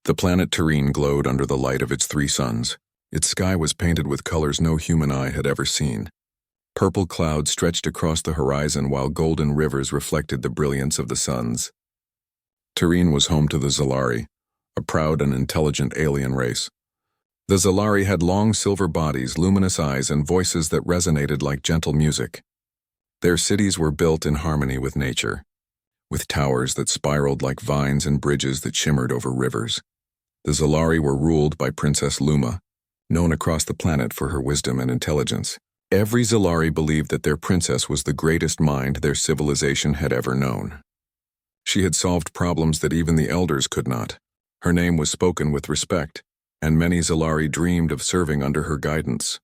The planet Terrene glowed under the light of its three suns. Its sky was painted with colors no human eye had ever seen. Purple clouds stretched across the horizon while golden rivers reflected the brilliance of the suns. Terrene was home to the Zalari, a proud and intelligent alien race. The Zalari had long silver bodies, luminous eyes, and voices that resonated like gentle music. Their cities were built in harmony with nature, with towers that spiraled like vines and bridges that shimmered over rivers. The Zalari were ruled by Princess Luma, known across the planet for her wisdom and intelligence. Every Zalari believed that their princess was the greatest mind their civilization had ever known. She had solved problems that even the elders could not. Her name was spoken with respect, and many Zalari dreamed of serving under her guidance.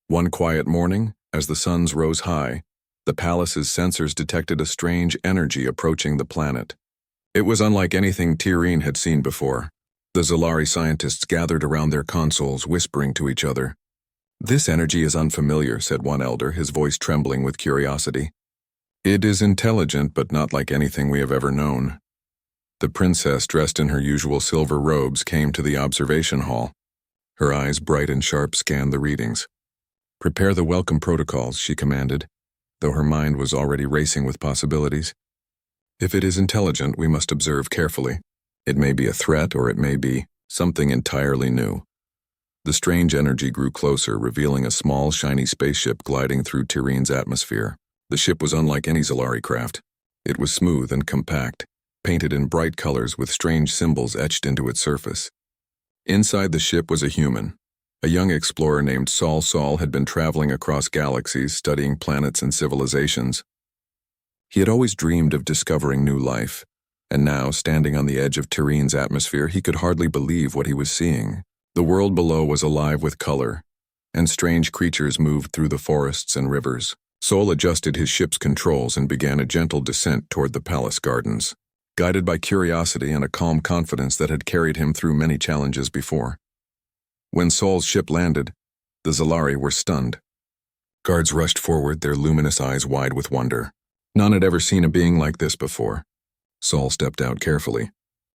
One quiet morning, as the suns rose high, the palace's sensors detected a strange energy approaching the planet. It was unlike anything Terrene had seen before. The Zalari scientists gathered around their consoles, whispering to each other. "This energy is unfamiliar," said one elder, his voice trembling with curiosity. "It is intelligent, but not like anything we have ever known." The princess, dressed in her usual silver robes, came to the observation hall. Her eyes, bright and sharp, scanned the readings. "Prepare the welcome protocols," she commanded, though her mind was already racing with possibilities. "If it is intelligent, we must observe carefully. It may be a threat, or it may be something entirely new." The strange energy grew closer, revealing a small, shiny spaceship gliding through Terrene's atmosphere. The ship was unlike any Zalari craft. It was smooth and compact, painted in bright colors with strange symbols etched into its surface. Inside the ship was a human. A young explorer named Sol. Sol had been traveling across galaxies, studying planets and civilizations. He had always dreamed of discovering new life, and now, standing on the edge of Terrene's atmosphere, he could hardly believe what he was seeing. The world below was alive with color, and strange creatures moved through the forests and rivers. Sol adjusted his ship's controls and began a gentle descent toward the palace gardens, guided by curiosity and a calm confidence that had carried him through many challenges before. When Sol's ship landed, the Zalari were stunned. Guards rushed forward, their luminous eyes wide with wonder. None had ever seen a being like this before. Sol stepped out carefully.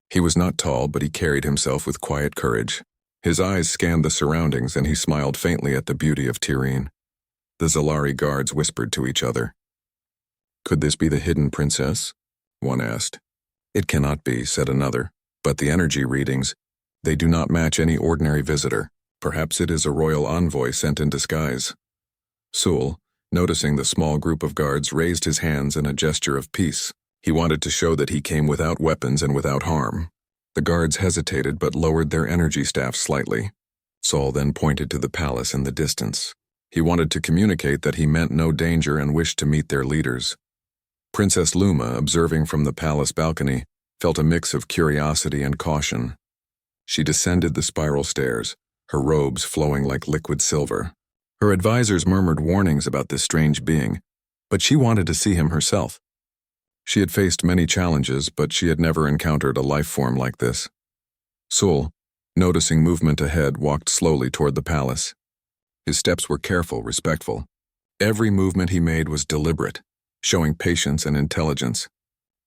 He was not tall, but he carried himself with quiet courage. His eyes scanned the surroundings, and he smiled faintly at the beauty of Terrene. The Zalari guards whispered to each other. "Could this be the hidden princess?" one asked. "It cannot be," said another, "but the energy readings, they do not match any ordinary visitor. Perhaps it is a royal envoy sent in disguise." Sul, noticing the small group of guards, raised his hands in a gesture of peace. He wanted to show that he came without weapons and without harm. The guards hesitated but lowered their energy staffs slightly. Sol then pointed to the palace in the distance. He wanted to communicate that he meant no danger and wished to meet their leaders. Princess Luma, observing from the palace balcony, felt a mix of curiosity and caution. She descended the spiral stairs, her robes flowing like liquid silver. Her advisors murmured warnings about this strange being, but she wanted to see him herself. She had faced many challenges, but she had never encountered a life form like this. Sul, noticing movement ahead, walked slowly toward the palace. His steps were careful, respectful. Every movement he made was deliberate, showing patience and intelligence.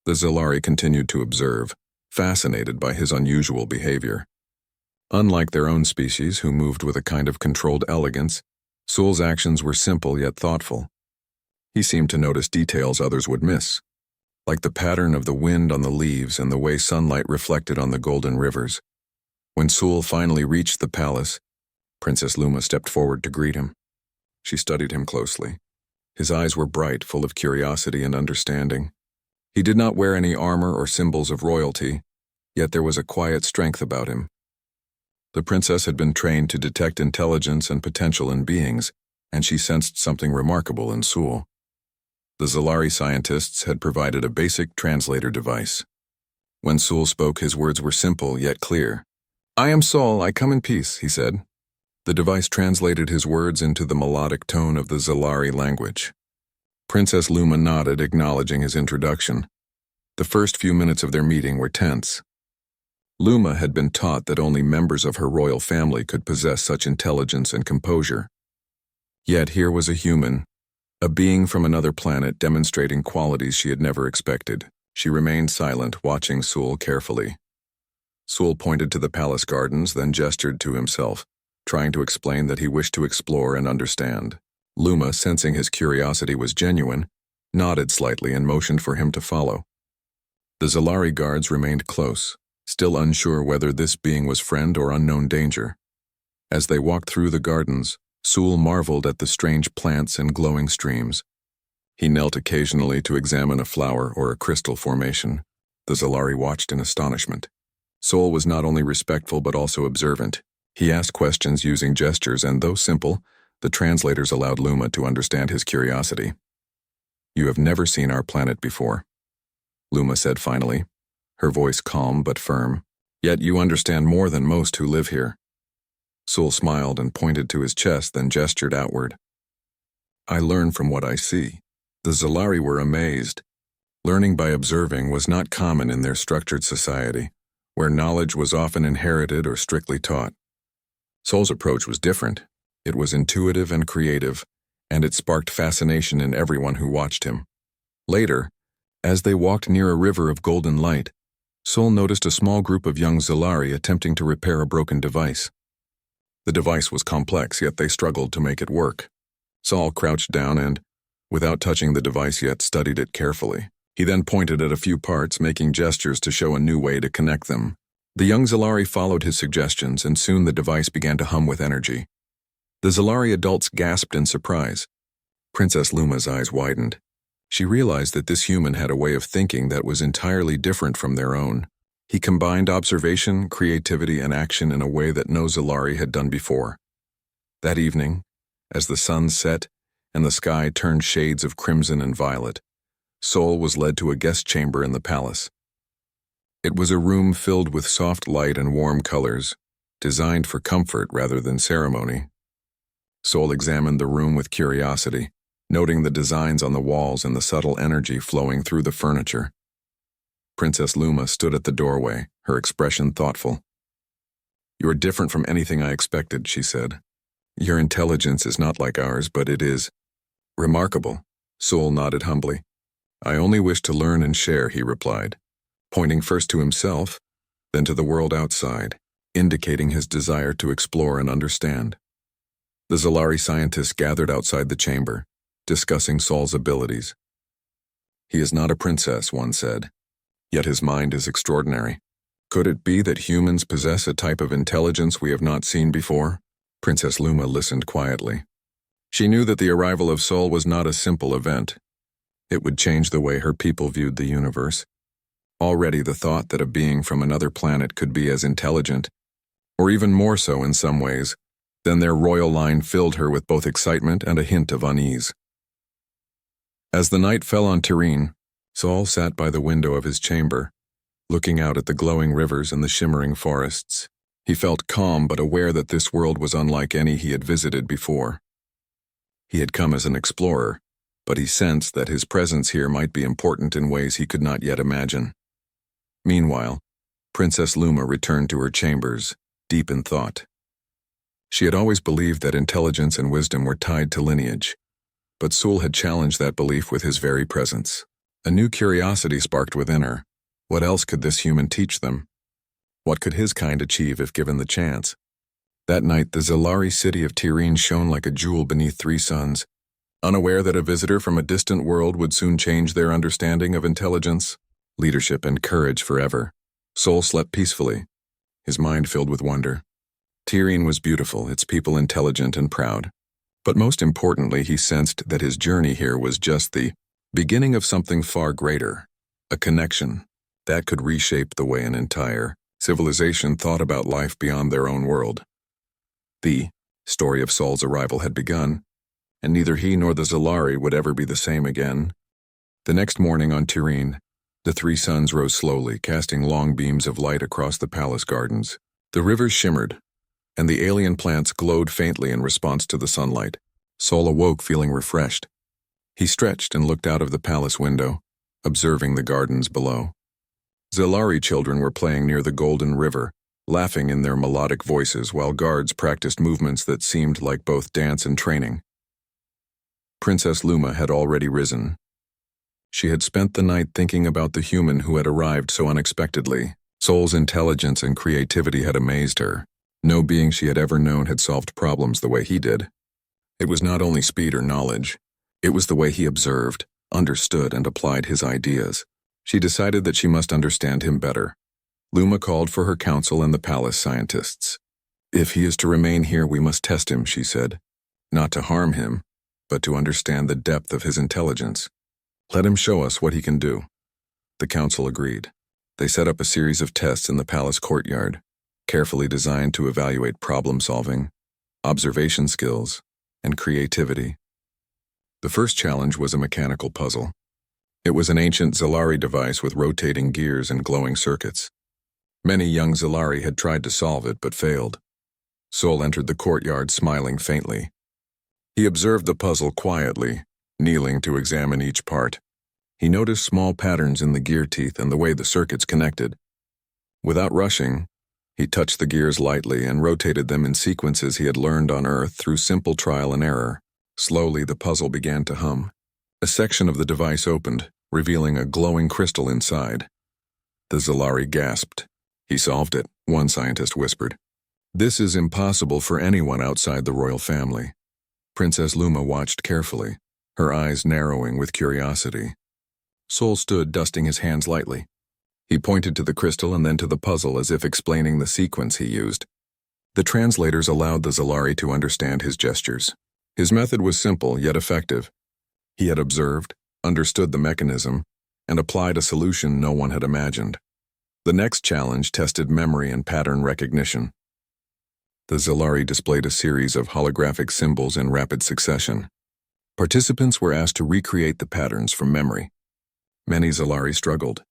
The Zalari continued to observe, fascinated by his unusual behavior. Unlike their own species, who moved with a kind of controlled elegance, Sul's actions were simple yet thoughtful. He seemed to notice details others would miss, like the pattern of the wind on the leaves and the way sunlight reflected on the golden rivers. When Sul finally reached the palace, Princess Luma stepped forward to greet him. She studied him closely. His eyes were bright, full of curiosity and understanding. He did not wear any armor or symbols of royalty, yet there was a quiet strength about him. The princess had been trained to detect intelligence and potential in beings, and she sensed something remarkable in Sul. The Zalari scientists had provided a basic translator device. When Sul spoke, his words were simple yet clear. "I am Sol, I come in peace," he said. The device translated his words into the melodic tone of the Zalari language. Princess Luma nodded, acknowledging his introduction. The first few minutes of their meeting were tense. Luma had been taught that only members of her royal family could possess such intelligence and composure. Yet here was a human, a being from another planet, demonstrating qualities she had never expected. She remained silent, watching Sul carefully. Sul pointed to the palace gardens, then gestured to himself, trying to explain that he wished to explore and understand. Luma, sensing his curiosity was genuine, nodded slightly and motioned for him to follow. The Zalari guards remained close, still unsure whether this being was friend or unknown danger. As they walked through the gardens, Sul marveled at the strange plants and glowing streams. He knelt occasionally to examine a flower or a crystal formation. The Zalari watched in astonishment. Sul was not only respectful but also observant. He asked questions using gestures, and though simple, the translators allowed Luma to understand his curiosity. "You have never seen our planet before," Luma said finally, her voice calm but firm. "Yet you understand more than most who live here." Sul smiled and pointed to his chest, then gestured outward. "I learn from what I see." The Zalari were amazed. Learning by observing was not common in their structured society, where knowledge was often inherited or strictly taught. Sul's approach was different. It was intuitive and creative, and it sparked fascination in everyone who watched him. Later, as they walked near a river of golden light, Sul noticed a small group of young Zalari attempting to repair a broken device. The device was complex, yet they struggled to make it work. Sul crouched down and, without touching the device yet, studied it carefully. He then pointed at a few parts, making gestures to show a new way to connect them. The young Zalari followed his suggestions, and soon the device began to hum with energy. The Zalari adults gasped in surprise. Princess Luma's eyes widened. She realized that this human had a way of thinking that was entirely different from their own. He combined observation, creativity, and action in a way that no Zalari had done before. That evening, as the sun set and the sky turned shades of crimson and violet, Sul was led to a guest chamber in the palace. It was a room filled with soft light and warm colors, designed for comfort rather than ceremony. Sul examined the room with curiosity, noting the designs on the walls and the subtle energy flowing through the furniture. Princess Luma stood at the doorway, her expression thoughtful. "You are different from anything I expected," she said. "Your intelligence is not like ours, but it is remarkable." Sul nodded humbly. "I only wish to learn and share," he replied, pointing first to himself, then to the world outside, indicating his desire to explore and understand. The Zalari scientists gathered outside the chamber, discussing Sul's abilities. "He is not a princess," one said, "yet his mind is extraordinary. Could it be that humans possess a type of intelligence we have not seen before?" Princess Luma listened quietly. She knew that the arrival of Sul was not a simple event. It would change the way her people viewed the universe. Already the thought that a being from another planet could be as intelligent, or even more so in some ways, than their royal line filled her with both excitement and a hint of unease. As the night fell on Tirene, Sul sat by the window of his chamber, looking out at the glowing rivers and the shimmering forests. He felt calm but aware that this world was unlike any he had visited before. He had come as an explorer, but he sensed that his presence here might be important in ways he could not yet imagine. Meanwhile, Princess Luma returned to her chambers, deep in thought. She had always believed that intelligence and wisdom were tied to lineage, but Sul had challenged that belief with his very presence. A new curiosity sparked within her. What else could this human teach them? What could his kind achieve if given the chance? That night, the Zalari city of Tirene shone like a jewel beneath three suns. Unaware that a visitor from a distant world would soon change their understanding of intelligence, leadership, and courage forever, Sul slept peacefully, his mind filled with wonder. Tirene was beautiful, its people intelligent and proud. But most importantly, he sensed that his journey here was just the beginning of something far greater, a connection that could reshape the way an entire civilization thought about life beyond their own world. The story of Sul's arrival had begun, and neither he nor the Zalari would ever be the same again. The next morning on Tirene, the three suns rose slowly, casting long beams of light across the palace gardens. The rivers shimmered, and the alien plants glowed faintly in response to the sunlight. Sul awoke feeling refreshed. He stretched and looked out of the palace window, observing the gardens below. Zalari children were playing near the golden river, laughing in their melodic voices while guards practiced movements that seemed like both dance and training. Princess Luma had already risen. She had spent the night thinking about the human who had arrived so unexpectedly. Sol's intelligence and creativity had amazed her. No being she had ever known had solved problems the way he did. It was not only speed or knowledge, it was the way he observed, understood, and applied his ideas. She decided that she must understand him better. Luma called for her council and the palace scientists. "If he is to remain here, we must test him," she said. "Not to harm him, but to understand the depth of his intelligence. Let him show us what he can do." The council agreed. They set up a series of tests in the palace courtyard, carefully designed to evaluate problem-solving, observation skills, and creativity. The first challenge was a mechanical puzzle. It was an ancient Zalari device with rotating gears and glowing circuits. Many young Zalari had tried to solve it but failed. Sol entered the courtyard smiling faintly. He observed the puzzle quietly, kneeling to examine each part. He noticed small patterns in the gear teeth and the way the circuits connected. Without rushing, he touched the gears lightly and rotated them in sequences he had learned on Earth through simple trial and error. Slowly, the puzzle began to hum. A section of the device opened, revealing a glowing crystal inside. The Zalari gasped. "He solved it," one scientist whispered. "This is impossible for anyone outside the royal family." Princess Luma watched carefully, her eyes narrowing with curiosity. Sol stood, dusting his hands lightly. He pointed to the crystal and then to the puzzle as if explaining the sequence he used. The translators allowed the Zalari to understand his gestures. His method was simple yet effective. He had observed, understood the mechanism, and applied a solution no one had imagined. The next challenge tested memory and pattern recognition. The Zalari displayed a series of holographic symbols in rapid succession. Participants were asked to recreate the patterns from memory. Many Zalari struggled.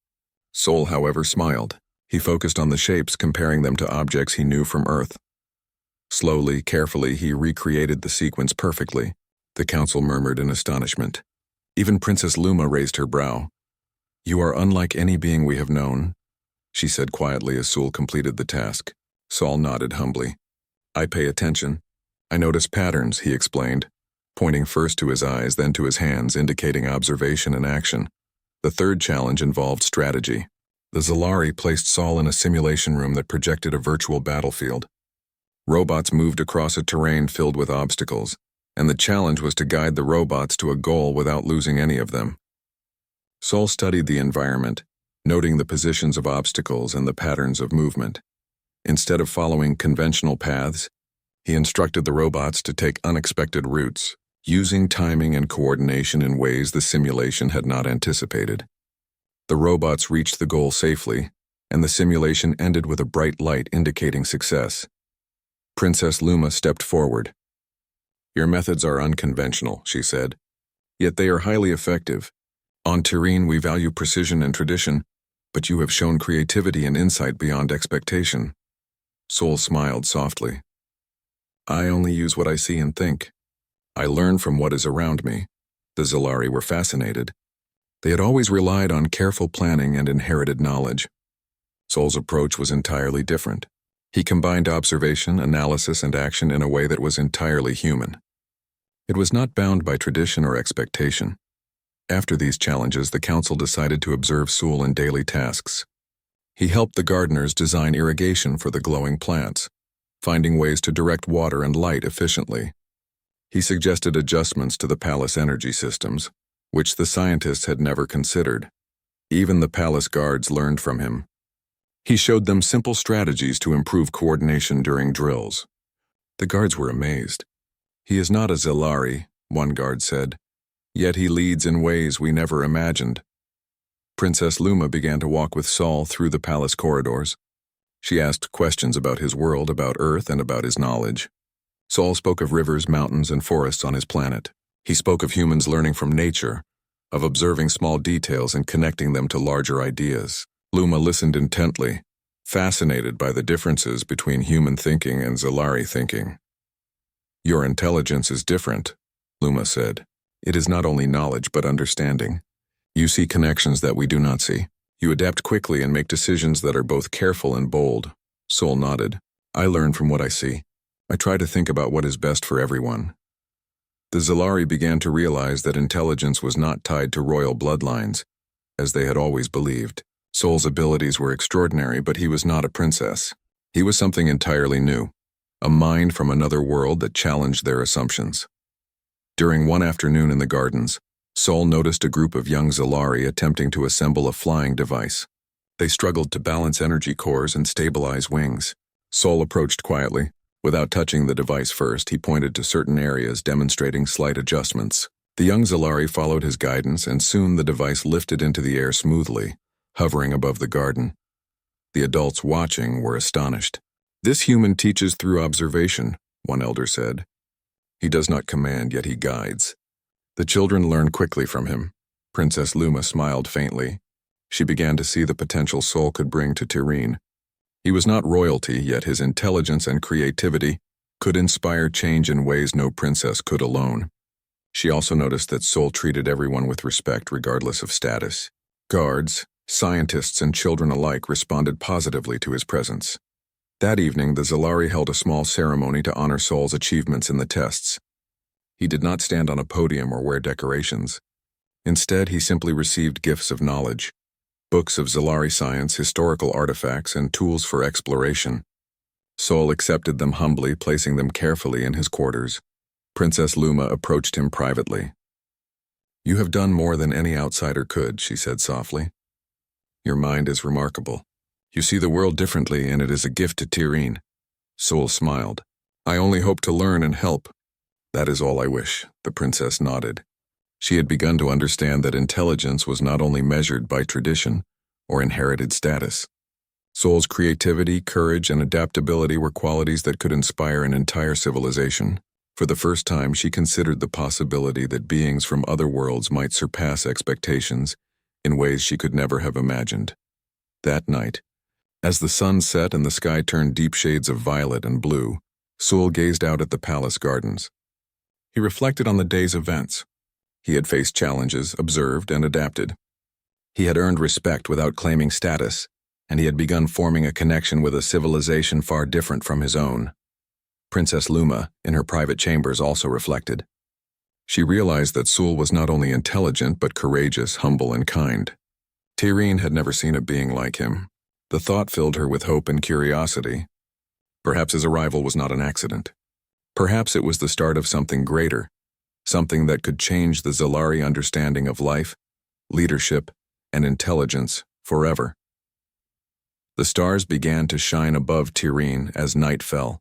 Sol, however, smiled. He focused on the shapes, comparing them to objects he knew from Earth. Slowly, carefully, he recreated the sequence perfectly. The council murmured in astonishment. Even Princess Luma raised her brow. "You are unlike any being we have known," she said quietly as Sol completed the task. Sol nodded humbly. "I pay attention. I notice patterns," he explained, pointing first to his eyes, then to his hands, indicating observation and action. The third challenge involved strategy. The Zalari placed Sol in a simulation room that projected a virtual battlefield. Robots moved across a terrain filled with obstacles, and the challenge was to guide the robots to a goal without losing any of them. Sol studied the environment, noting the positions of obstacles and the patterns of movement. Instead of following conventional paths, he instructed the robots to take unexpected routes, using timing and coordination in ways the simulation had not anticipated. The robots reached the goal safely, and the simulation ended with a bright light indicating success. Princess Luma stepped forward. "Your methods are unconventional," she said, "yet they are highly effective. On Terrene, we value precision and tradition, but you have shown creativity and insight beyond expectation." Sol smiled softly. "I only use what I see and think. I learn from what is around me." The Zalari were fascinated. They had always relied on careful planning and inherited knowledge. Sol's approach was entirely different. He combined observation, analysis, and action in a way that was entirely human. It was not bound by tradition or expectation. After these challenges, the council decided to observe Sol in daily tasks. He helped the gardeners design irrigation for the glowing plants, finding ways to direct water and light efficiently. He suggested adjustments to the palace energy systems, which the scientists had never considered. Even the palace guards learned from him. He showed them simple strategies to improve coordination during drills. The guards were amazed. "He is not a Zalari," one guard said, "yet he leads in ways we never imagined." Princess Luma began to walk with Sol through the palace corridors. She asked questions about his world, about Earth, and about his knowledge. Sol spoke of rivers, mountains, and forests on his planet. He spoke of humans learning from nature, of observing small details and connecting them to larger ideas. Luma listened intently, fascinated by the differences between human thinking and Zalari thinking. "Your intelligence is different," Luma said. "It is not only knowledge but understanding. You see connections that we do not see. You adapt quickly and make decisions that are both careful and bold." Sol nodded. "I learn from what I see. I try to think about what is best for everyone." The Zalari began to realize that intelligence was not tied to royal bloodlines, as they had always believed. Sol's abilities were extraordinary, but he was not a princess. He was something entirely new, a mind from another world that challenged their assumptions. During one afternoon in the gardens, Sol noticed a group of young Zalari attempting to assemble a flying device. They struggled to balance energy cores and stabilize wings. Sol approached quietly. Without touching the device first, he pointed to certain areas demonstrating slight adjustments. The young Zalari followed his guidance, and soon the device lifted into the air smoothly, hovering above the garden. The adults watching were astonished. "This human teaches through observation," one elder said. "He does not command, yet he guides." The children learned quickly from him. Princess Luma smiled faintly. She began to see the potential Sol could bring to Tyreen. He was not royalty, yet his intelligence and creativity could inspire change in ways no princess could alone. She also noticed that Sol treated everyone with respect regardless of status. Guards, scientists, and children alike responded positively to his presence. That evening, the Zalari held a small ceremony to honor Sol's achievements in the tests. He did not stand on a podium or wear decorations. Instead, he simply received gifts of knowledge. Books of Zalari science, historical artifacts, and tools for exploration. Sol accepted them humbly, placing them carefully in his quarters. Princess Luma approached him privately. "You have done more than any outsider could," she said softly. "Your mind is remarkable. You see the world differently, and it is a gift to Tyreen." Sol smiled. "I only hope to learn and help." "That is all I wish," the princess nodded. She had begun to understand that intelligence was not only measured by tradition or inherited status. Sol's creativity, courage, and adaptability were qualities that could inspire an entire civilization. For the first time, she considered the possibility that beings from other worlds might surpass expectations in ways she could never have imagined. That night, as the sun set and the sky turned deep shades of violet and blue, Sol gazed out at the palace gardens. He reflected on the day's events. He had faced challenges, observed, and adapted. He had earned respect without claiming status, and he had begun forming a connection with a civilization far different from his own. Princess Luma, in her private chambers, also reflected. She realized that Sol was not only intelligent but courageous, humble, and kind. Tyreen had never seen a being like him. The thought filled her with hope and curiosity. Perhaps his arrival was not an accident. Perhaps it was the start of something greater, something that could change the Zalari understanding of life, leadership, and intelligence forever. The stars began to shine above Tyreen as night fell.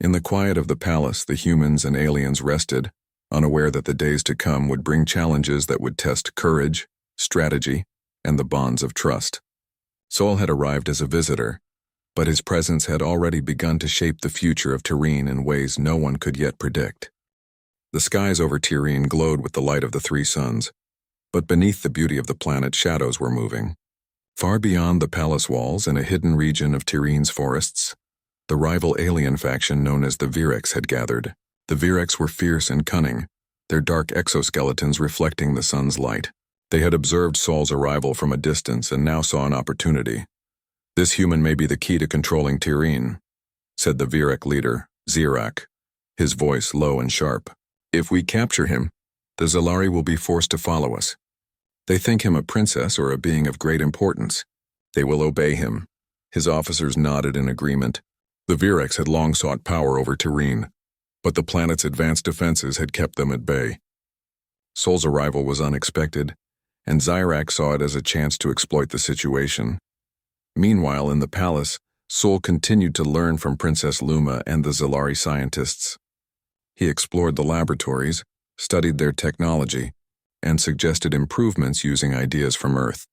In the quiet of the palace, the humans and aliens rested, unaware that the days to come would bring challenges that would test courage, strategy, and the bonds of trust. Sol had arrived as a visitor, but his presence had already begun to shape the future of Tyreen in ways no one could yet predict. The skies over Tyreen glowed with the light of the three suns, but beneath the beauty of the planet, shadows were moving. Far beyond the palace walls, in a hidden region of Tyreen's forests, the rival alien faction known as the Virex had gathered. The Virex were fierce and cunning, their dark exoskeletons reflecting the sun's light. They had observed Sol's arrival from a distance and now saw an opportunity. "This human may be the key to controlling Tyreen," said the Virex leader, Zirak, his voice low and sharp. "If we capture him, the Zalari will be forced to follow us. They think him a princess or a being of great importance. They will obey him." His officers nodded in agreement. The Virex had long sought power over Tyreen, but the planet's advanced defenses had kept them at bay. Sol's arrival was unexpected, and Zirak saw it as a chance to exploit the situation. Meanwhile, in the palace, Sol continued to learn from Princess Luma and the Zalari scientists. He explored the laboratories, studied their technology, and suggested improvements using ideas from Earth.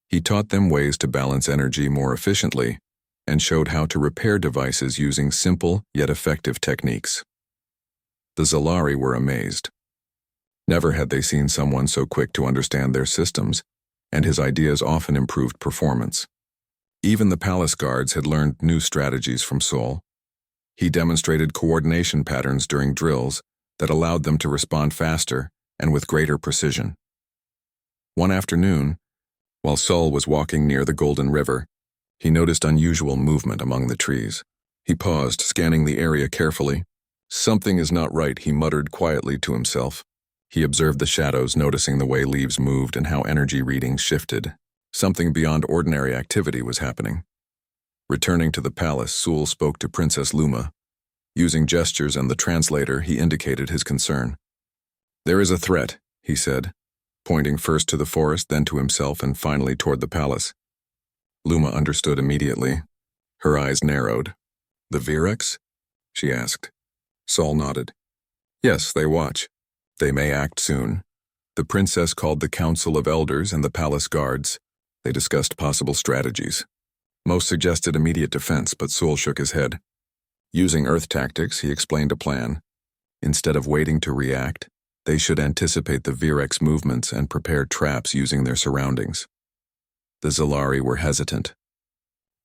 He taught them ways to balance energy more efficiently and showed how to repair devices using simple yet effective techniques. The Zalari were amazed. Never had they seen someone so quick to understand their systems, and his ideas often improved performance. Even the palace guards had learned new strategies from Sol. He demonstrated coordination patterns during drills that allowed them to respond faster and with greater precision. One afternoon, while Sol was walking near the Golden River, he noticed unusual movement among the trees. He paused, scanning the area carefully. "Something is not right," he muttered quietly to himself. He observed the shadows, noticing the way leaves moved and how energy readings shifted. Something beyond ordinary activity was happening. Returning to the palace, Sul spoke to Princess Luma. Using gestures and the translator, he indicated his concern. "There is a threat," he said, pointing first to the forest, then to himself, and finally toward the palace. Luma understood immediately. Her eyes narrowed. "The Virex?" she asked. Saul nodded. "Yes, they watch. They may act soon." The princess called the Council of Elders and the palace guards. They discussed possible strategies. Most suggested immediate defense, but Sul shook his head. Using Earth tactics, he explained a plan. Instead of waiting to react, they should anticipate the Virex movements and prepare traps using their surroundings. The Zalari were hesitant.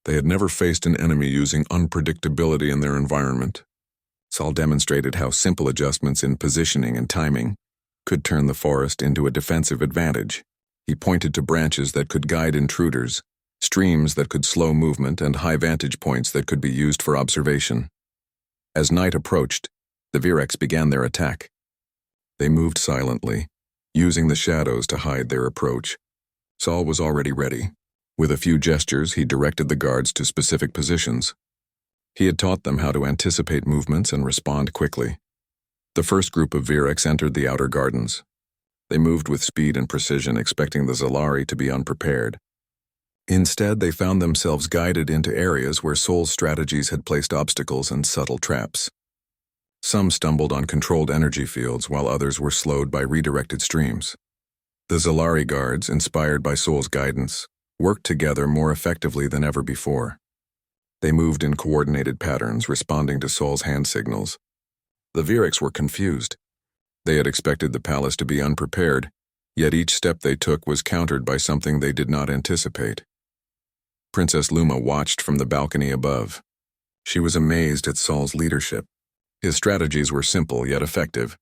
They had never faced an enemy using unpredictability in their environment. Saul demonstrated how simple adjustments in positioning and timing could turn the forest into a defensive advantage. He pointed to branches that could guide intruders, streams that could slow movement, and high vantage points that could be used for observation. As night approached, the Virex began their attack. They moved silently, using the shadows to hide their approach. Saul was already ready. With a few gestures, he directed the guards to specific positions. He had taught them how to anticipate movements and respond quickly. The first group of Virex entered the outer gardens. They moved with speed and precision, expecting the Zalari to be unprepared. Instead, they found themselves guided into areas where Sol's strategies had placed obstacles and subtle traps. Some stumbled on controlled energy fields, while others were slowed by redirected streams. The Zalari guards, inspired by Sol's guidance, worked together more effectively than ever before. They moved in coordinated patterns, responding to Sol's hand signals. The Virex were confused. They had expected the palace to be unprepared, yet each step they took was countered by something they did not anticipate. Princess Luma watched from the balcony above. She was amazed at Sol's leadership. His strategies were simple yet effective.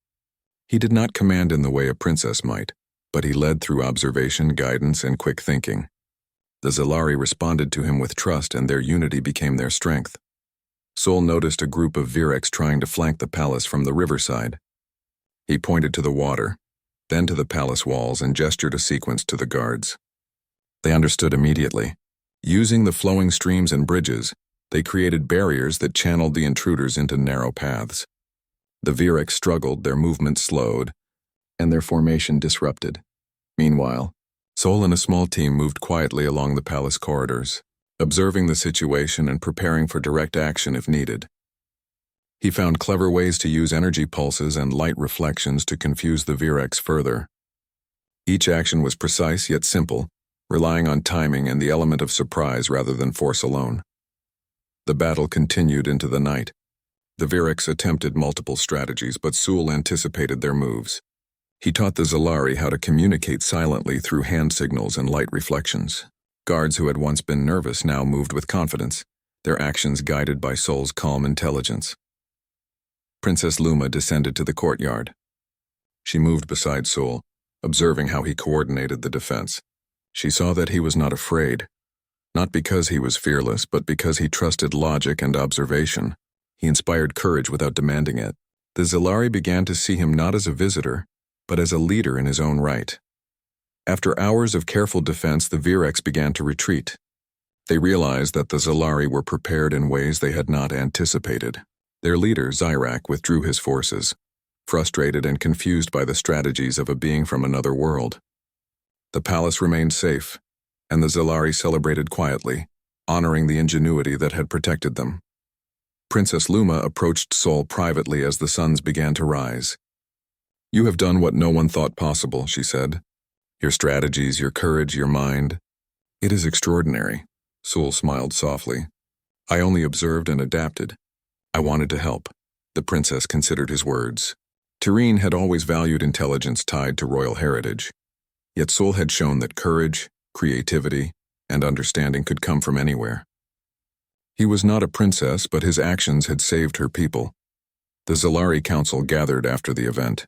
He did not command in the way a princess might, but he led through observation, guidance, and quick thinking. The Zalari responded to him with trust, and their unity became their strength. Sol noticed a group of Virex trying to flank the palace from the riverside. He pointed to the water, then to the palace walls, and gestured a sequence to the guards. They understood immediately. Using the flowing streams and bridges, they created barriers that channeled the intruders into narrow paths. The Virex struggled, their movement slowed, and their formation disrupted. Meanwhile, Sol and a small team moved quietly along the palace corridors, observing the situation and preparing for direct action if needed. He found clever ways to use energy pulses and light reflections to confuse the Virex further. Each action was precise yet simple, relying on timing and the element of surprise rather than force alone. The battle continued into the night. The Virex attempted multiple strategies, but Sul anticipated their moves. He taught the Zalari how to communicate silently through hand signals and light reflections. Guards who had once been nervous now moved with confidence, their actions guided by Sol's calm intelligence. Princess Luma descended to the courtyard. She moved beside Sol, observing how he coordinated the defense. She saw that he was not afraid, not because he was fearless, but because he trusted logic and observation. He inspired courage without demanding it. The Zalari began to see him not as a visitor, but as a leader in his own right. After hours of careful defense, the Virex began to retreat. They realized that the Zalari were prepared in ways they had not anticipated. Their leader, Zyrak, withdrew his forces, frustrated and confused by the strategies of a being from another world. The palace remained safe, and the Zalari celebrated quietly, honoring the ingenuity that had protected them. Princess Luma approached Sol privately as the suns began to rise. "You have done what no one thought possible," she said. "Your strategies, your courage, your mind. It is extraordinary." Sol smiled softly. "I only observed and adapted. I wanted to help." The princess considered his words. Tyreen had always valued intelligence tied to royal heritage. Yet Sol had shown that courage, creativity, and understanding could come from anywhere. He was not a princess, but his actions had saved her people. The Zalari Council gathered after the event.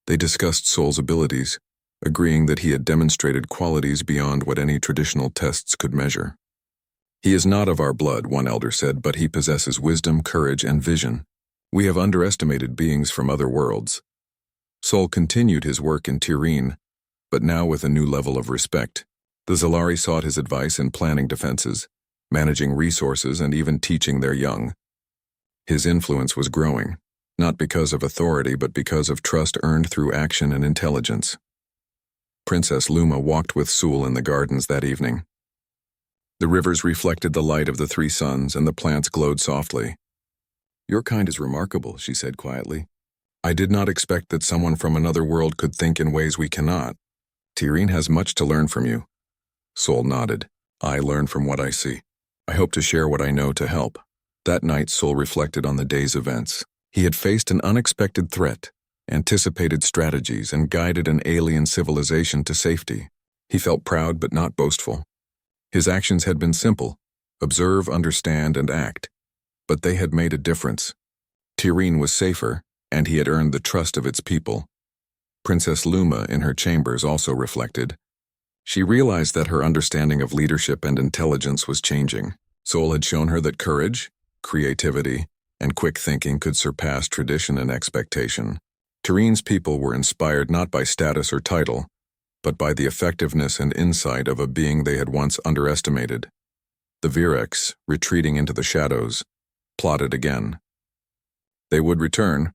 They discussed Sol's abilities, agreeing that he had demonstrated qualities beyond what any traditional tests could measure. "He is not of our blood," one elder said, "but he possesses wisdom, courage, and vision. We have underestimated beings from other worlds." Sol continued his work in Tyreen, but now with a new level of respect. The Zalari sought his advice in planning defenses, managing resources, and even teaching their young. His influence was growing, not because of authority but because of trust earned through action and intelligence. Princess Luma walked with Sul in the gardens that evening. The rivers reflected the light of the three suns and the plants glowed softly. "Your kind is remarkable," she said quietly. "I did not expect that someone from another world could think in ways we cannot. Tyreen has much to learn from you." Sul nodded. "I learn from what I see. I hope to share what I know to help." That night, Sul reflected on the day's events. He had faced an unexpected threat, anticipated strategies, and guided an alien civilization to safety. He felt proud but not boastful. His actions had been simple: observe, understand, and act. But they had made a difference. Tyreen was safer, and he had earned the trust of its people. Princess Luma, in her chambers, also reflected. She realized that her understanding of leadership and intelligence was changing. Sul had shown her that courage, creativity, and quick thinking could surpass tradition and expectation. Tyreen's people were inspired not by status or title, but by the effectiveness and insight of a being they had once underestimated. The Virex, retreating into the shadows, plotted again. They would return,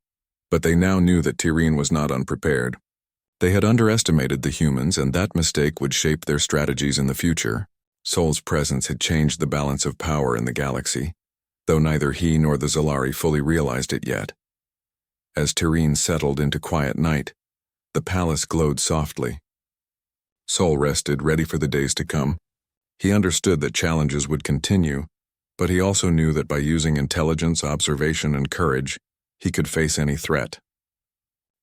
but they now knew that Tyreen was not unprepared. They had underestimated the humans, and that mistake would shape their strategies in the future. Sol's presence had changed the balance of power in the galaxy, though neither he nor the Zalari fully realized it yet. As Tyreen settled into quiet night, the palace glowed softly. Sol rested, ready for the days to come. He understood that challenges would continue, but he also knew that by using intelligence, observation, and courage, he could face any threat.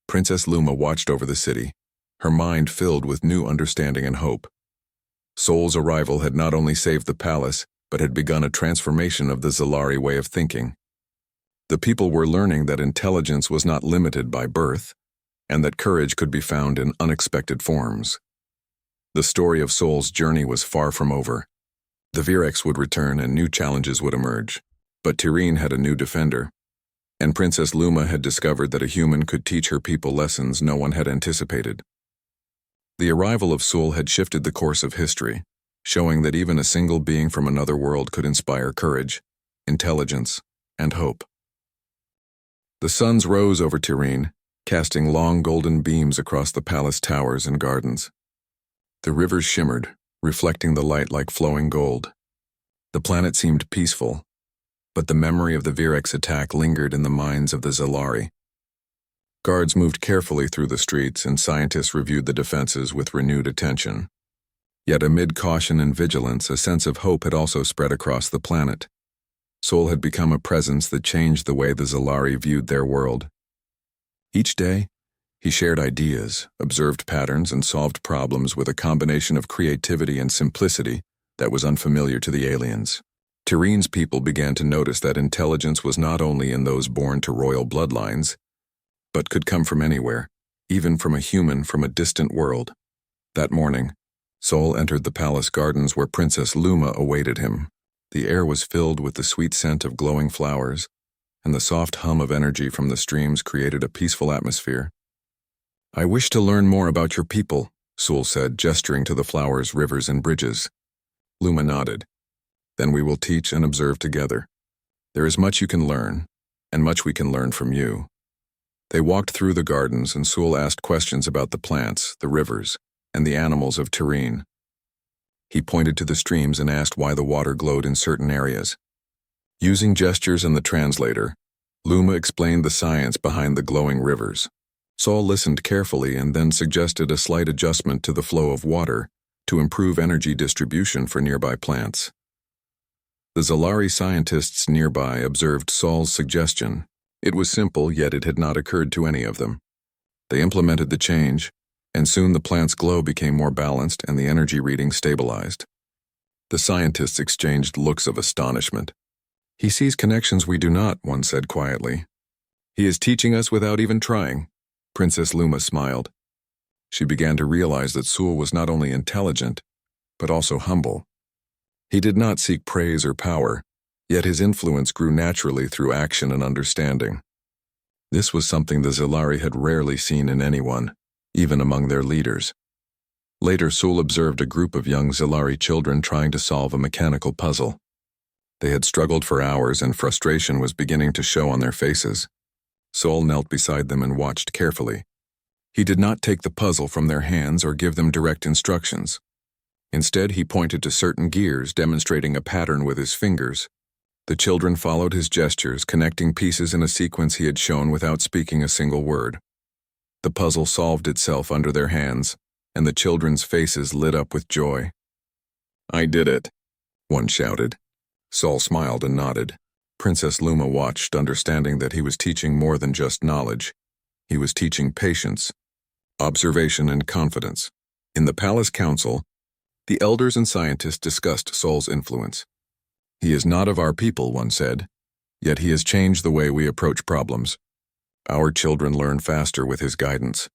Princess Luma watched over the city, her mind filled with new understanding and hope. Sol's arrival had not only saved the palace, but had begun a transformation of the Zalari way of thinking. The people were learning that intelligence was not limited by birth, and that courage could be found in unexpected forms. The story of Sol's journey was far from over. The Virex would return and new challenges would emerge, but Tyreen had a new defender, and Princess Luma had discovered that a human could teach her people lessons no one had anticipated. The arrival of Sul had shifted the course of history, showing that even a single being from another world could inspire courage, intelligence, and hope. The suns rose over Tyreen, casting long golden beams across the palace towers and gardens. The rivers shimmered, reflecting the light like flowing gold. The planet seemed peaceful, but the memory of the Virex attack lingered in the minds of the Zalari. Guards moved carefully through the streets, and scientists reviewed the defenses with renewed attention. Yet amid caution and vigilance, a sense of hope had also spread across the planet. Sol had become a presence that changed the way the Zalari viewed their world. Each day, he shared ideas, observed patterns, and solved problems with a combination of creativity and simplicity that was unfamiliar to the aliens. Tyreen's people began to notice that intelligence was not only in those born to royal bloodlines, but could come from anywhere, even from a human from a distant world. That morning, Sol entered the palace gardens where Princess Luma awaited him. The air was filled with the sweet scent of glowing flowers, and the soft hum of energy from the streams created a peaceful atmosphere. "I wish to learn more about your people," Sul said, gesturing to the flowers, rivers, and bridges. Luma nodded. "Then we will teach and observe together. There is much you can learn, and much we can learn from you." They walked through the gardens, and Sul asked questions about the plants, the rivers, and the animals of Tyreen. He pointed to the streams and asked why the water glowed in certain areas. Using gestures and the translator, Luma explained the science behind the glowing rivers. Sol listened carefully and then suggested a slight adjustment to the flow of water to improve energy distribution for nearby plants. The Zalari scientists nearby observed Sol's suggestion. It was simple, yet it had not occurred to any of them. They implemented the change, and soon the plant's glow became more balanced and the energy reading stabilized. The scientists exchanged looks of astonishment. "He sees connections we do not," one said quietly. "He is teaching us without even trying." Princess Luma smiled. She began to realize that Sul was not only intelligent, but also humble. He did not seek praise or power, yet his influence grew naturally through action and understanding. This was something the Zalari had rarely seen in anyone, even among their leaders. Later, Sul observed a group of young Zilari children trying to solve a mechanical puzzle. They had struggled for hours and frustration was beginning to show on their faces. Sul knelt beside them and watched carefully. He did not take the puzzle from their hands or give them direct instructions. Instead, he pointed to certain gears, demonstrating a pattern with his fingers. The children followed his gestures, connecting pieces in a sequence he had shown without speaking a single word. The puzzle solved itself under their hands, and the children's faces lit up with joy. "I did it," one shouted. Sul smiled and nodded. Princess Luma watched, understanding that he was teaching more than just knowledge. He was teaching patience, observation, and confidence. In the palace council, the elders and scientists discussed Sul's influence. "He is not of our people," one said, "yet he has changed the way we approach problems. Our children learn faster with his guidance.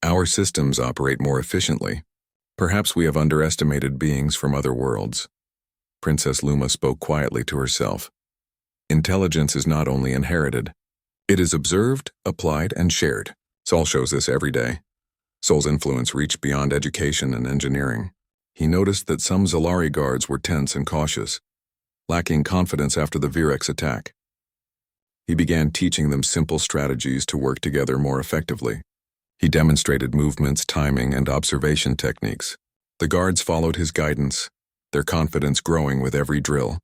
Our systems operate more efficiently. Perhaps we have underestimated beings from other worlds." Princess Luma spoke quietly to herself. Intelligence is not only inherited. It is observed, applied, and shared. Sul shows this every day. Sul's influence reached beyond education and engineering. He noticed that some Zilari guards were tense and cautious, lacking confidence after the Virex attack. He began teaching them simple strategies to work together more effectively. He demonstrated movements, timing, and observation techniques. The guards followed his guidance, their confidence growing with every drill.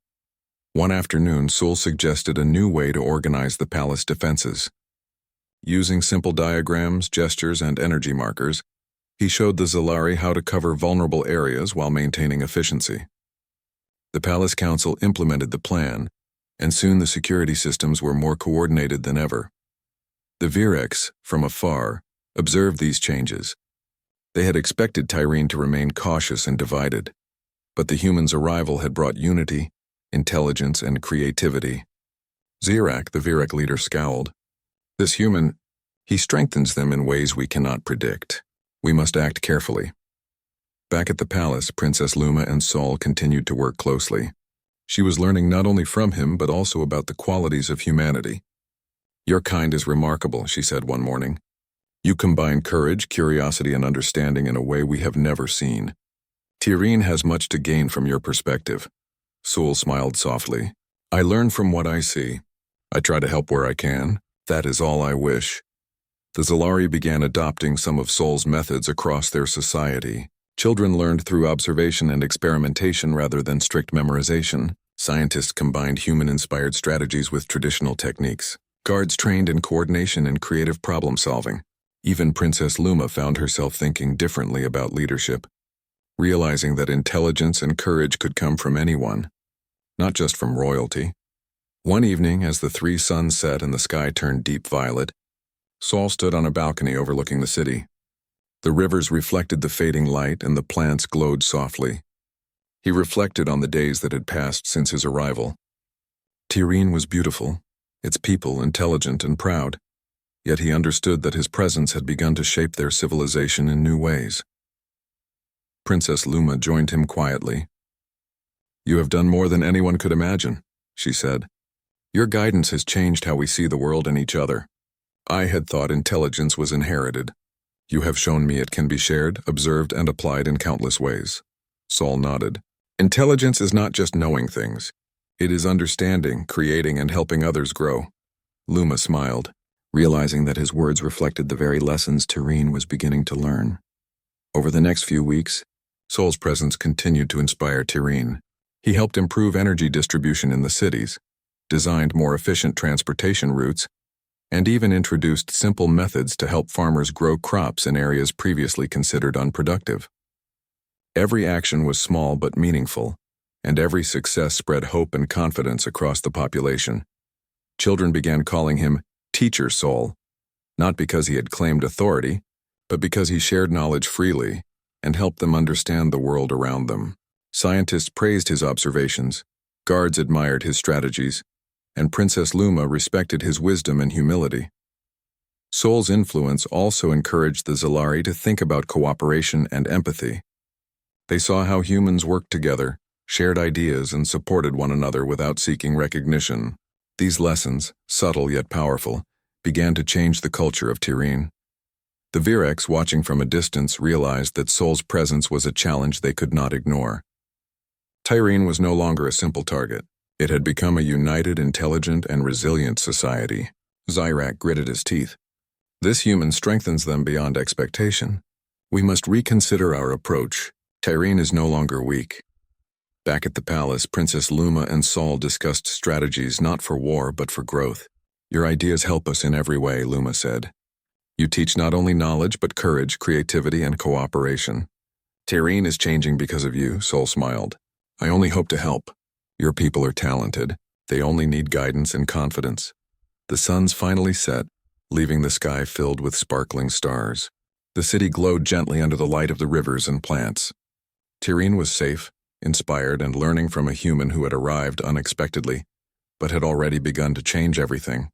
One afternoon, Sul suggested a new way to organize the palace defenses. Using simple diagrams, gestures, and energy markers, he showed the Zilari how to cover vulnerable areas while maintaining efficiency. The palace council implemented the plan, and soon the security systems were more coordinated than ever. The Virex, from afar, observed these changes. They had expected Tyreen to remain cautious and divided, but the humans' arrival had brought unity, intelligence, and creativity. Zirak, the Virex leader, scowled. "This human, he strengthens them in ways we cannot predict. We must act carefully." Back at the palace, Princess Luma and Sul continued to work closely. She was learning not only from him, but also about the qualities of humanity. "Your kind is remarkable," she said one morning. "You combine courage, curiosity, and understanding in a way we have never seen. Tyreen has much to gain from your perspective." Sul smiled softly. "I learn from what I see. I try to help where I can. That is all I wish." The Zilari began adopting some of Sul's methods across their society. Children learned through observation and experimentation rather than strict memorization. Scientists combined human-inspired strategies with traditional techniques. Guards trained in coordination and creative problem-solving. Even Princess Luma found herself thinking differently about leadership, realizing that intelligence and courage could come from anyone, not just from royalty. One evening, as the three suns set and the sky turned deep violet, Sul stood on a balcony overlooking the city. The rivers reflected the fading light and the plants glowed softly. He reflected on the days that had passed since his arrival. Tyreen was beautiful, its people intelligent and proud, yet he understood that his presence had begun to shape their civilization in new ways. Princess Luma joined him quietly. "You have done more than anyone could imagine," she said. "Your guidance has changed how we see the world and each other. I had thought intelligence was inherited. You have shown me it can be shared, observed, and applied in countless ways." Sul nodded. "Intelligence is not just knowing things. It is understanding, creating, and helping others grow." Luma smiled, realizing that his words reflected the very lessons Tyreen was beginning to learn. Over the next few weeks, Sul's presence continued to inspire Tyreen. He helped improve energy distribution in the cities, designed more efficient transportation routes, and even introduced simple methods to help farmers grow crops in areas previously considered unproductive. Every action was small but meaningful, and every success spread hope and confidence across the population. Children began calling him Teacher Sul, not because he had claimed authority, but because he shared knowledge freely and helped them understand the world around them. Scientists praised his observations, guards admired his strategies, and Princess Luma respected his wisdom and humility. Sul's influence also encouraged the Zilari to think about cooperation and empathy. They saw how humans worked together, shared ideas, and supported one another without seeking recognition. These lessons, subtle yet powerful, began to change the culture of Tyreen. The Virex, watching from a distance, realized that Sol's presence was a challenge they could not ignore. Tyrene was no longer a simple target. It had become a united, intelligent, and resilient society. Zyrak gritted his teeth. This human strengthens them beyond expectation. We must reconsider our approach. Tyrene is no longer weak. Back at the palace, Princess Luma and Sol discussed strategies not for war but for growth. Your ideas help us in every way, Luma said. You teach not only knowledge but courage, creativity, and cooperation. Tyrene is changing because of you, Sol smiled. I only hope to help. Your people are talented. They only need guidance and confidence. The suns finally set, leaving the sky filled with sparkling stars. The city glowed gently under the light of the rivers and plants. Tyrene was safe, inspired, and learning from a human who had arrived unexpectedly, but had already begun to change everything.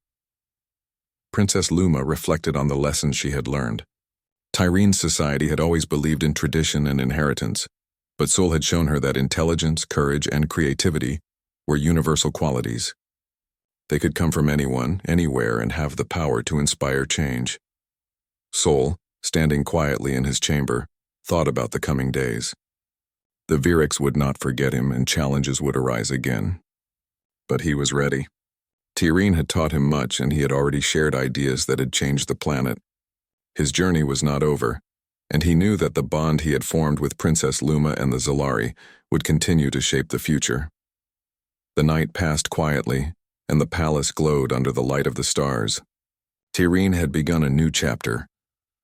Princess Luma reflected on the lessons she had learned. Tyrene's society had always believed in tradition and inheritance, but Sol had shown her that intelligence, courage, and creativity were universal qualities. They could come from anyone, anywhere, and have the power to inspire change. Sol, standing quietly in his chamber, thought about the coming days. The Virex would not forget him and challenges would arise again. But he was ready. Tyrene had taught him much and he had already shared ideas that had changed the planet. His journey was not over, and he knew that the bond he had formed with Princess Luma and the Zalari would continue to shape the future. The night passed quietly, and the palace glowed under the light of the stars. Tyrene had begun a new chapter,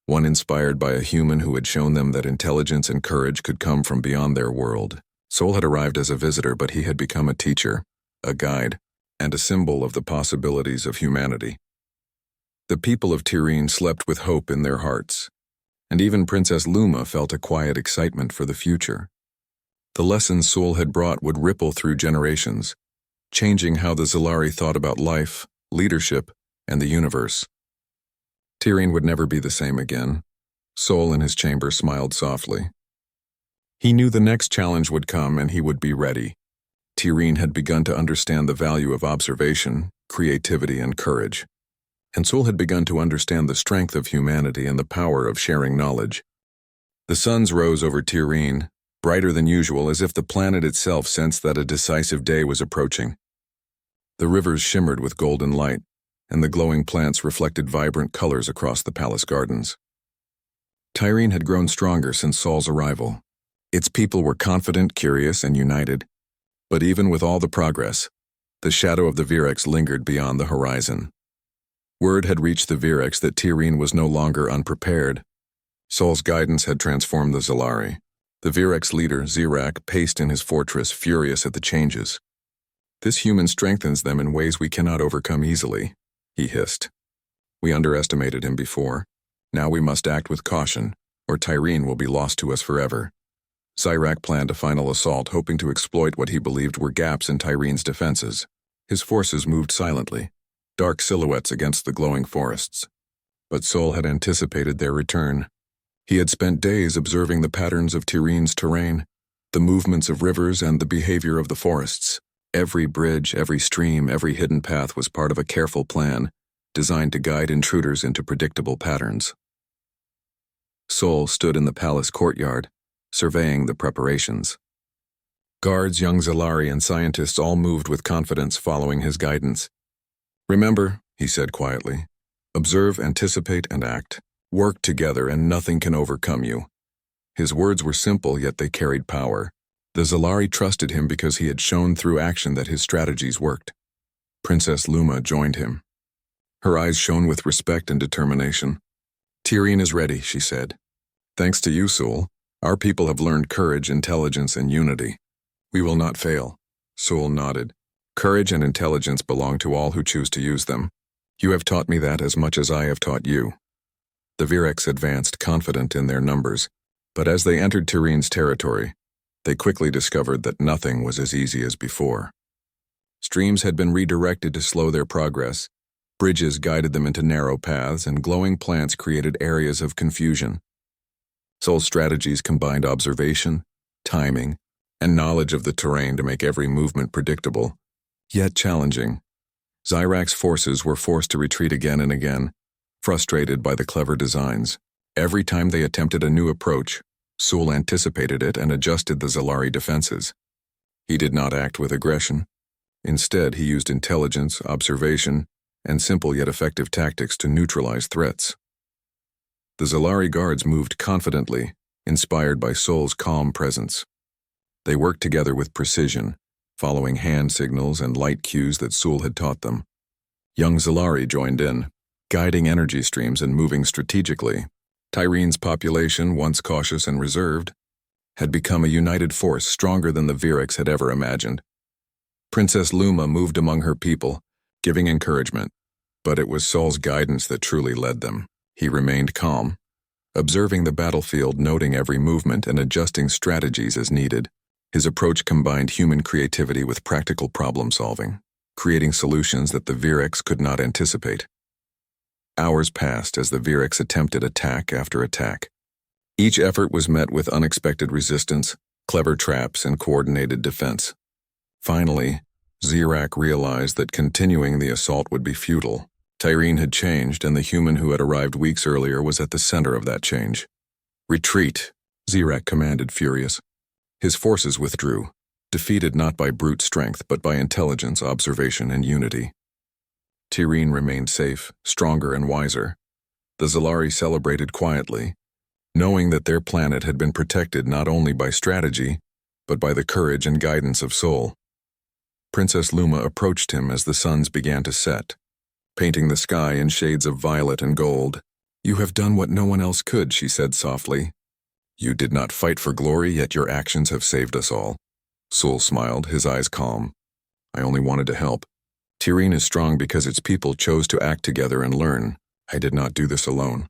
one inspired by a human who had shown them that intelligence and courage could come from beyond their world. Sol had arrived as a visitor, but he had become a teacher, a guide, and a symbol of the possibilities of humanity. The people of Tyrene slept with hope in their hearts, and even Princess Luma felt a quiet excitement for the future. The lessons Sol had brought would ripple through generations, changing how the Zalari thought about life, leadership, and the universe. Tyrene would never be the same again. Sol in his chamber smiled softly. He knew the next challenge would come and he would be ready. Tyrene had begun to understand the value of observation, creativity, and courage. And Sol had begun to understand the strength of humanity and the power of sharing knowledge. The suns rose over Tyrene, brighter than usual, as if the planet itself sensed that a decisive day was approaching. The rivers shimmered with golden light, and the glowing plants reflected vibrant colors across the palace gardens. Tyrene had grown stronger since Sol's arrival. Its people were confident, curious, and united. But even with all the progress, the shadow of the Virex lingered beyond the horizon. Word had reached the Virex that Tyrene was no longer unprepared. Sol's guidance had transformed the Zalari. The Virex leader, Zyrak, paced in his fortress, furious at the changes. This human strengthens them in ways we cannot overcome easily, he hissed. We underestimated him before. Now we must act with caution, or Tyrene will be lost to us forever. Zyrak planned a final assault, hoping to exploit what he believed were gaps in Tyrene's defenses. His forces moved silently, dark silhouettes against the glowing forests. But Sol had anticipated their return. He had spent days observing the patterns of Tyrene's terrain, the movements of rivers, and the behavior of the forests. Every bridge, every stream, every hidden path was part of a careful plan, designed to guide intruders into predictable patterns. Sol stood in the palace courtyard, surveying the preparations. Guards, young Zalari, and scientists all moved with confidence following his guidance. Remember, he said quietly, observe, anticipate, and act. Work together and nothing can overcome you. His words were simple, yet they carried power. The Zalari trusted him because he had shown through action that his strategies worked. Princess Luma joined him. Her eyes shone with respect and determination. Tyrene is ready, she said. Thanks to you, Sol, our people have learned courage, intelligence, and unity. We will not fail. Sol nodded. Courage and intelligence belong to all who choose to use them. You have taught me that as much as I have taught you. The Virex advanced, confident in their numbers, but as they entered Tyrene's territory, they quickly discovered that nothing was as easy as before. Streams had been redirected to slow their progress, bridges guided them into narrow paths, and glowing plants created areas of confusion. Sol's strategies combined observation, timing, and knowledge of the terrain to make every movement predictable, yet challenging. Zyrak's forces were forced to retreat again and again, frustrated by the clever designs. Every time they attempted a new approach, Sul anticipated it and adjusted the Zalari defenses. He did not act with aggression. Instead, he used intelligence, observation, and simple yet effective tactics to neutralize threats. The Zalari guards moved confidently, inspired by Sul's calm presence. They worked together with precision, following hand signals and light cues that Sul had taught them. Young Zalari joined in, guiding energy streams and moving strategically. Tyrene's population, once cautious and reserved, had become a united force stronger than the Virex had ever imagined. Princess Luma moved among her people, giving encouragement, but it was Sul's guidance that truly led them. He remained calm, observing the battlefield, noting every movement and adjusting strategies as needed. His approach combined human creativity with practical problem-solving, creating solutions that the Virex could not anticipate. Hours passed as the Virex attempted attack after attack. Each effort was met with unexpected resistance, clever traps, and coordinated defense. Finally, Zirak realized that continuing the assault would be futile. Tyrene had changed, and the human who had arrived weeks earlier was at the center of that change. "Retreat," Zirak commanded, furious. His forces withdrew, defeated not by brute strength but by intelligence, observation, and unity. Tyrene remained safe, stronger, and wiser. The Zalari celebrated quietly, knowing that their planet had been protected not only by strategy, but by the courage and guidance of Sul. Princess Luma approached him as the suns began to set, painting the sky in shades of violet and gold. "You have done what no one else could," she said softly. "You did not fight for glory, yet your actions have saved us all." Sul smiled, his eyes calm. "I only wanted to help. Tyrene is strong because its people chose to act together and learn. I did not do this alone."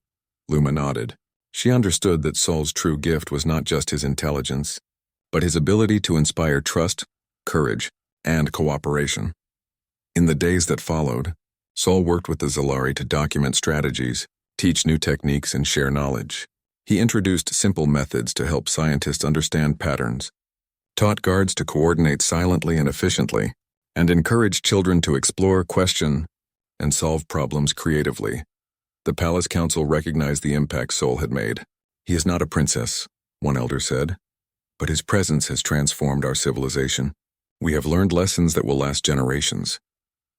Luma nodded. She understood that Sul's true gift was not just his intelligence, but his ability to inspire trust, courage, and cooperation. In the days that followed, Sul worked with the Zalari to document strategies, teach new techniques, and share knowledge. He introduced simple methods to help scientists understand patterns, taught guards to coordinate silently and efficiently, and encouraged children to explore, question, and solve problems creatively. The Palace Council recognized the impact Sul had made. "He is not a princess," one elder said, "but his presence has transformed our civilization. We have learned lessons that will last generations."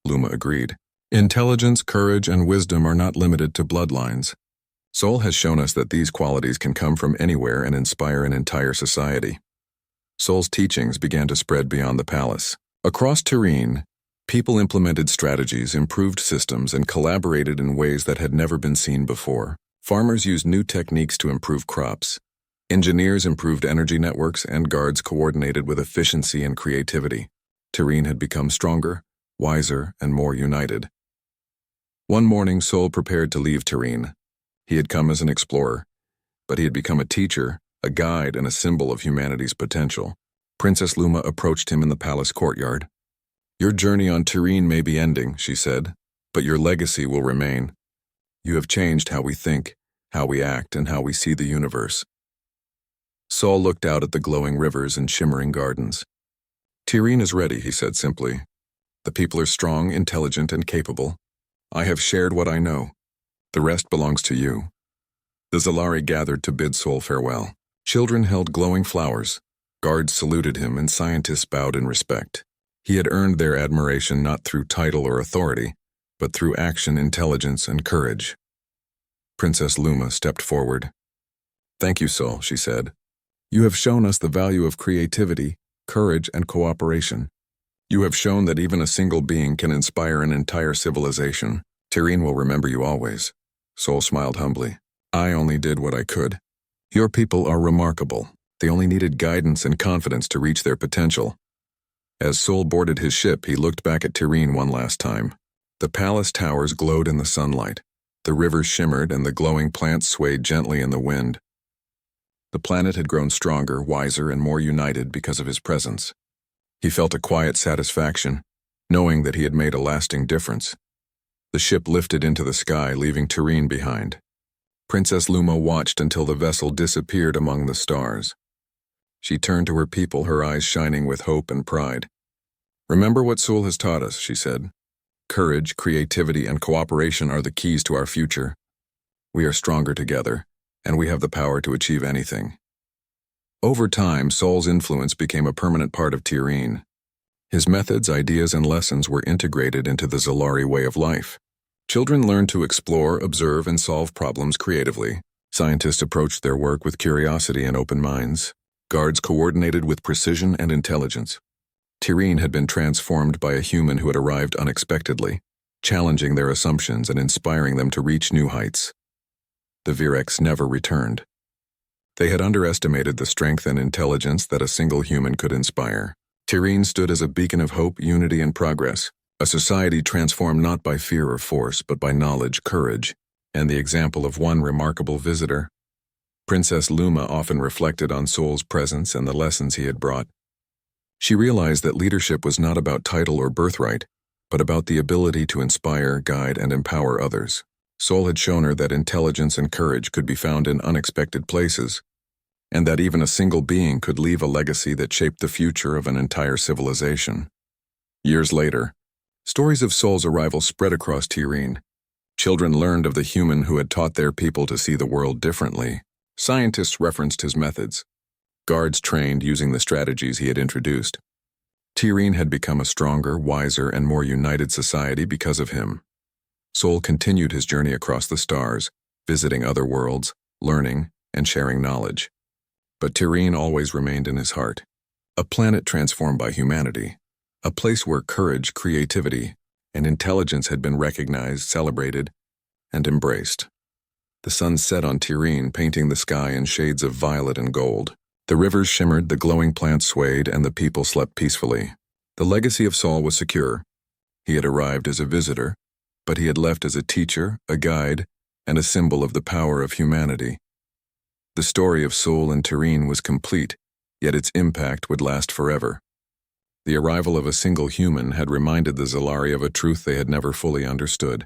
Luma agreed. "Intelligence, courage, and wisdom are not limited to bloodlines. Sul has shown us that these qualities can come from anywhere and inspire an entire society." Sul's teachings began to spread beyond the palace. Across Tyrene, people implemented strategies, improved systems, and collaborated in ways that had never been seen before. Farmers used new techniques to improve crops. Engineers improved energy networks, and guards coordinated with efficiency and creativity. Tyrene had become stronger, wiser, and more united. One morning, Sul prepared to leave Tyrene. He had come as an explorer, but he had become a teacher, a guide, and a symbol of humanity's potential. Princess Luma approached him in the palace courtyard. "Your journey on Tyrene may be ending," she said, "but your legacy will remain. You have changed how we think, how we act, and how we see the universe." Sul looked out at the glowing rivers and shimmering gardens. "Tyrene is ready," he said simply. "The people are strong, intelligent, and capable. I have shared what I know. The rest belongs to you." The Zalari gathered to bid Sul farewell. Children held glowing flowers. Guards saluted him, and scientists bowed in respect. He had earned their admiration not through title or authority, but through action, intelligence, and courage. Princess Luma stepped forward. "Thank you, Sul," she said. "You have shown us the value of creativity, courage, and cooperation. You have shown that even a single being can inspire an entire civilization. Tyrene will remember you always." Sul smiled humbly. "I only did what I could. Your people are remarkable. They only needed guidance and confidence to reach their potential." As Sul boarded his ship, he looked back at Tyrene one last time. The palace towers glowed in the sunlight. The rivers shimmered, and the glowing plants swayed gently in the wind. The planet had grown stronger, wiser, and more united because of his presence. He felt a quiet satisfaction, knowing that he had made a lasting difference. The ship lifted into the sky, leaving Tyrene behind. Princess Luma watched until the vessel disappeared among the stars. She turned to her people, her eyes shining with hope and pride. "Remember what Sul has taught us," she said. "Courage, creativity, and cooperation are the keys to our future. We are stronger together, and we have the power to achieve anything. Over time, Sol's influence became a permanent part of Tirene. His methods, ideas, and lessons were integrated into the Zalari way of life. Children learned to explore, observe, and solve problems creatively. Scientists approached their work with curiosity and open minds. Guards coordinated with precision and intelligence. Tirene had been transformed by a human who had arrived unexpectedly, challenging their assumptions and inspiring them to reach new heights. The Virex never returned. They had underestimated the strength and intelligence that a single human could inspire. Tirene stood as a beacon of hope, unity, and progress, a society transformed not by fear or force, but by knowledge, courage, and the example of one remarkable visitor. Princess Luma often reflected on Sol's presence and the lessons he had brought. She realized that leadership was not about title or birthright, but about the ability to inspire, guide, and empower others. Sol had shown her that intelligence and courage could be found in unexpected places, and that even a single being could leave a legacy that shaped the future of an entire civilization. Years later, stories of Sol's arrival spread across Tirene. Children learned of the human who had taught their people to see the world differently. Scientists referenced his methods. Guards trained using the strategies he had introduced. Tirene had become a stronger, wiser, and more united society because of him. Sol continued his journey across the stars, visiting other worlds, learning, and sharing knowledge. But Tirene always remained in his heart. A planet transformed by humanity. A place where courage, creativity, and intelligence had been recognized, celebrated, and embraced. The sun set on Tirene, painting the sky in shades of violet and gold. The rivers shimmered, the glowing plants swayed, and the people slept peacefully. The legacy of Sol was secure. He had arrived as a visitor, but he had left as a teacher, a guide, and a symbol of the power of humanity. The story of Sol and Tirene was complete, yet its impact would last forever. The arrival of a single human had reminded the Zalari of a truth they had never fully understood.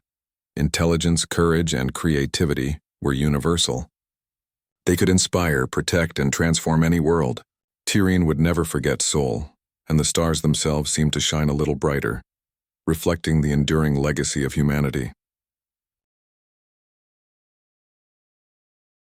Intelligence, courage, and creativity were universal. They could inspire, protect, and transform any world. Tirene would never forget Sol, and the stars themselves seemed to shine a little brighter, reflecting the enduring legacy of humanity.